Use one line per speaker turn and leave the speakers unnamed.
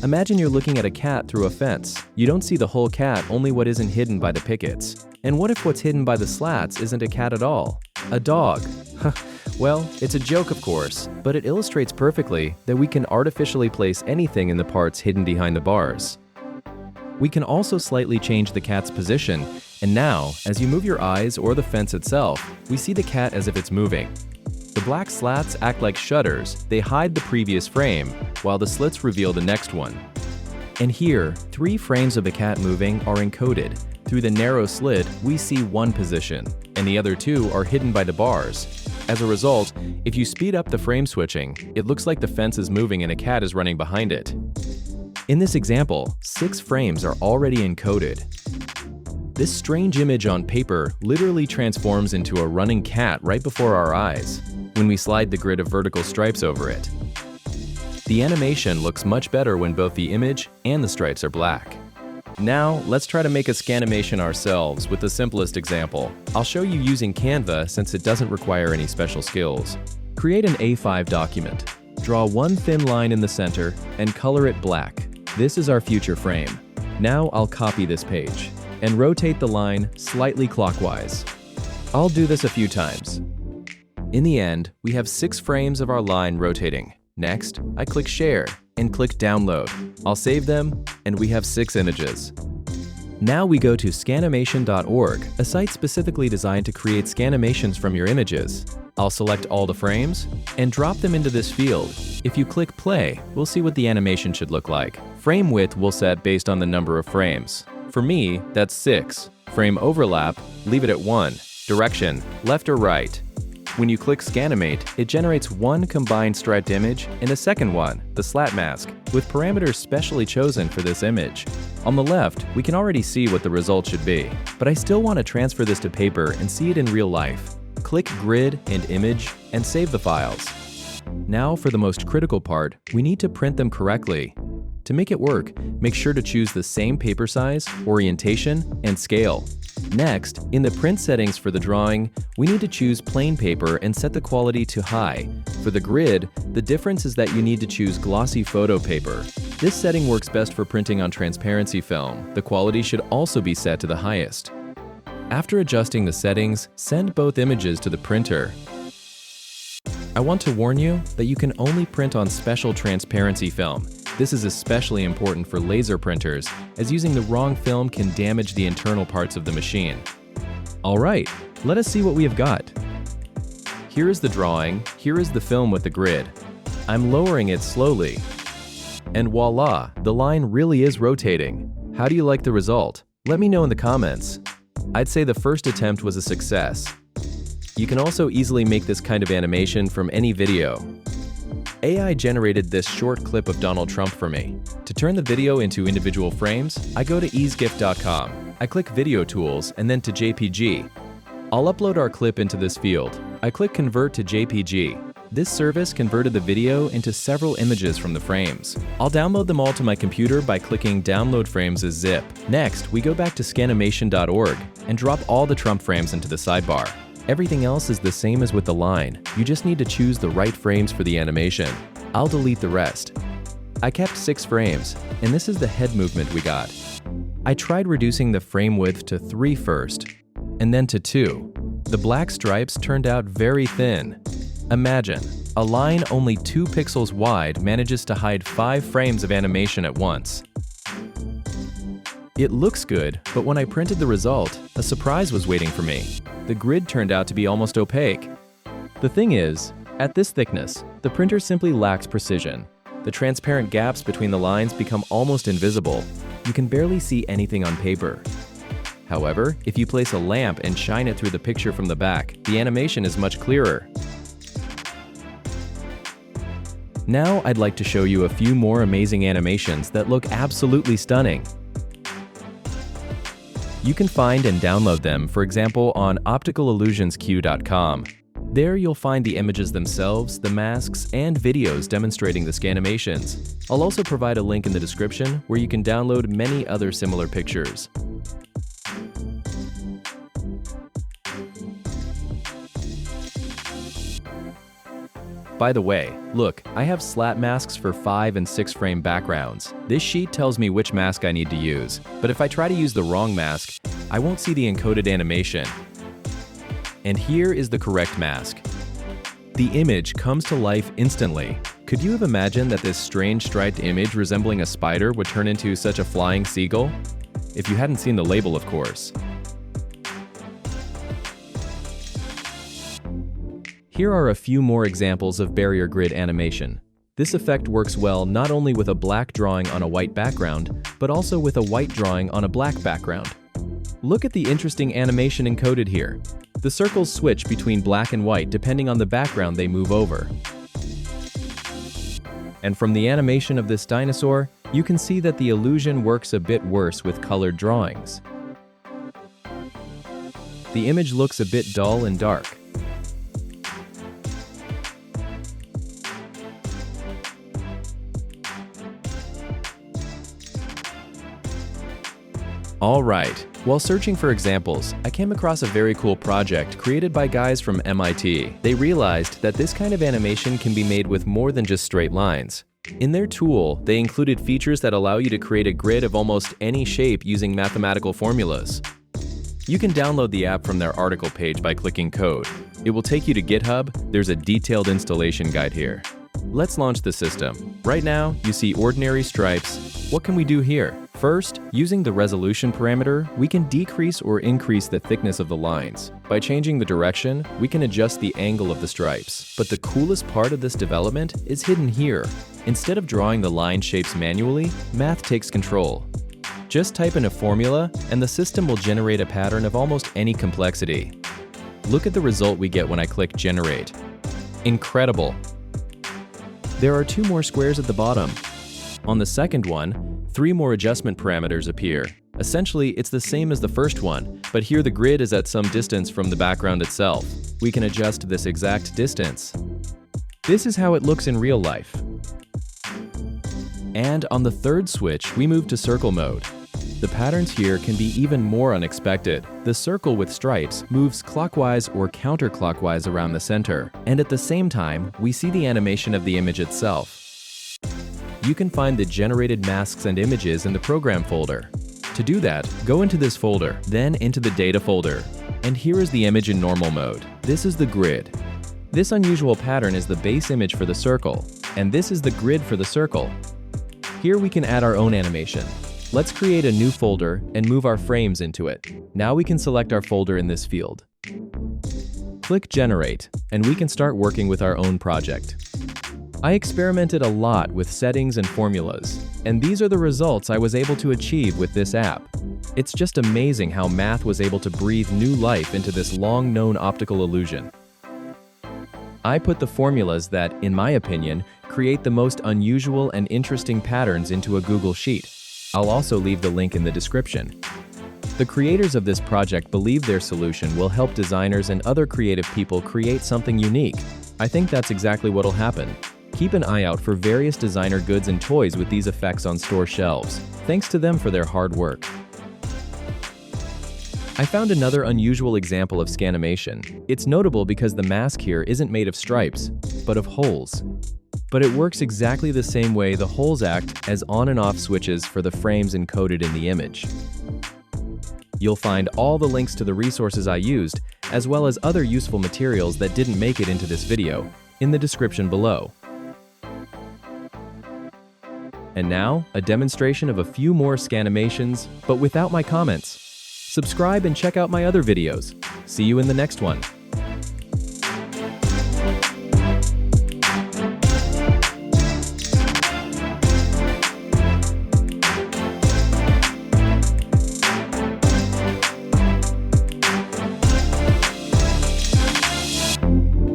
Imagine you're looking at a cat through a fence. You don't see the whole cat, only what isn't hidden by the pickets. And what if what's hidden by the slats isn't a cat at all? A dog? Well, it's a joke of course, but it illustrates perfectly that we can artificially place anything in the parts hidden behind the bars. We can also slightly change the cat's position, and now, as you move your eyes or the fence itself, we see the cat as if it's moving. The black slats act like shutters. They hide the previous frame, while the slits reveal the next one. And here, 3 frames of the cat moving are encoded. Through the narrow slit, we see one position, and the other 2 are hidden by the bars. As a result, if you speed up the frame switching, it looks like the fence is moving and a cat is running behind it. In this example, 6 frames are already encoded. This strange image on paper literally transforms into a running cat right before our eyes when we slide the grid of vertical stripes over it. The animation looks much better when both the image and the stripes are black. Now, let's try to make a scanimation ourselves with the simplest example. I'll show you using Canva since it doesn't require any special skills. Create an A5 document. Draw one thin line in the center and color it black. This is our future frame. Now I'll copy this page and rotate the line slightly clockwise. I'll do this a few times. In the end, we have 6 frames of our line rotating. Next, I click Share and click Download. I'll save them, and we have 6 images. Now we go to scanimation.org, a site specifically designed to create scanimations from your images. I'll select all the frames and drop them into this field. If you click Play, we'll see what the animation should look like. Frame width we'll set based on the number of frames. For me, that's 6. Frame overlap, leave it at 1. Direction, left or right. When you click Scanimate, it generates one combined striped image and a second one, the slat mask, with parameters specially chosen for this image. On the left, we can already see what the result should be, but I still want to transfer this to paper and see it in real life. Click Grid and Image and save the files. Now for the most critical part, we need to print them correctly. To make it work, make sure to choose the same paper size, orientation, and scale. Next, in the print settings for the drawing, we need to choose plain paper and set the quality to high. For the grid, the difference is that you need to choose glossy photo paper. This setting works best for printing on transparency film. The quality should also be set to the highest. After adjusting the settings, send both images to the printer. I want to warn you that you can only print on special transparency film. This is especially important for laser printers, as using the wrong film can damage the internal parts of the machine. Alright, let us see what we have got. Here is the drawing, here is the film with the grid. I'm lowering it slowly. And voila, the line really is rotating. How do you like the result? Let me know in the comments. I'd say the first attempt was a success. You can also easily make this kind of animation from any video. AI generated this short clip of Donald Trump for me. To turn the video into individual frames, I go to easegift.com. I click Video Tools and then to JPG. I'll upload our clip into this field. I click Convert to JPG. This service converted the video into several images from the frames. I'll download them all to my computer by clicking Download Frames as zip. Next, we go back to scanimation.org and drop all the Trump frames into the sidebar. Everything else is the same as with the line. You just need to choose the right frames for the animation. I'll delete the rest. I kept 6 frames, and this is the head movement we got. I tried reducing the frame width to 3 first, and then to 2. The black stripes turned out very thin. Imagine, a line only 2 pixels wide manages to hide 5 frames of animation at once. It looks good, but when I printed the result, a surprise was waiting for me. The grid turned out to be almost opaque. The thing is, at this thickness, the printer simply lacks precision. The transparent gaps between the lines become almost invisible. You can barely see anything on paper. However, if you place a lamp and shine it through the picture from the back, the animation is much clearer. Now I'd like to show you a few more amazing animations that look absolutely stunning. You can find and download them, for example, on opticalillusionsq.com. There you'll find the images themselves, the masks, and videos demonstrating the scanimations. I'll also provide a link in the description where you can download many other similar pictures. By the way, look, I have slat masks for 5 and 6 frame backgrounds. This sheet tells me which mask I need to use, but if I try to use the wrong mask, I won't see the encoded animation. And here is the correct mask. The image comes to life instantly. Could you have imagined that this strange striped image resembling a spider would turn into such a flying seagull? If you hadn't seen the label, of course. Here are a few more examples of barrier grid animation. This effect works well not only with a black drawing on a white background, but also with a white drawing on a black background. Look at the interesting animation encoded here. The circles switch between black and white depending on the background they move over. And from the animation of this dinosaur, you can see that the illusion works a bit worse with colored drawings. The image looks a bit dull and dark. Alright, while searching for examples, I came across a very cool project created by guys from MIT. They realized that this kind of animation can be made with more than just straight lines. In their tool, they included features that allow you to create a grid of almost any shape using mathematical formulas. You can download the app from their article page by clicking code. It will take you to GitHub. There's a detailed installation guide here. Let's launch the system. Right now, you see ordinary stripes. What can we do here? First, using the resolution parameter, we can decrease or increase the thickness of the lines. By changing the direction, we can adjust the angle of the stripes. But the coolest part of this development is hidden here. Instead of drawing the line shapes manually, math takes control. Just type in a formula, and the system will generate a pattern of almost any complexity. Look at the result we get when I click Generate. Incredible! There are 2 more squares at the bottom. On the second one, 3 more adjustment parameters appear. Essentially, it's the same as the first one, but here the grid is at some distance from the background itself. We can adjust this exact distance. This is how it looks in real life. And on the third switch, we move to circle mode. The patterns here can be even more unexpected. The circle with stripes moves clockwise or counterclockwise around the center, and at the same time, we see the animation of the image itself. You can find the generated masks and images in the program folder. To do that, go into this folder, then into the data folder. And here is the image in normal mode. This is the grid. This unusual pattern is the base image for the circle, and this is the grid for the circle. Here we can add our own animation. Let's create a new folder and move our frames into it. Now we can select our folder in this field. Click Generate, and we can start working with our own project. I experimented a lot with settings and formulas, and these are the results I was able to achieve with this app. It's just amazing how math was able to breathe new life into this long-known optical illusion. I put the formulas that, in my opinion, create the most unusual and interesting patterns into a Google Sheet. I'll also leave the link in the description. The creators of this project believe their solution will help designers and other creative people create something unique. I think that's exactly what'll happen. Keep an eye out for various designer goods and toys with these effects on store shelves. Thanks to them for their hard work. I found another unusual example of scanimation. It's notable because the mask here isn't made of stripes, but of holes. But it works exactly the same way the holes act as on and off switches for the frames encoded in the image. You'll find all the links to the resources I used, as well as other useful materials that didn't make it into this video, in the description below. And now, a demonstration of a few more scanimations, but without my comments. Subscribe and check out my other videos. See you in the next one.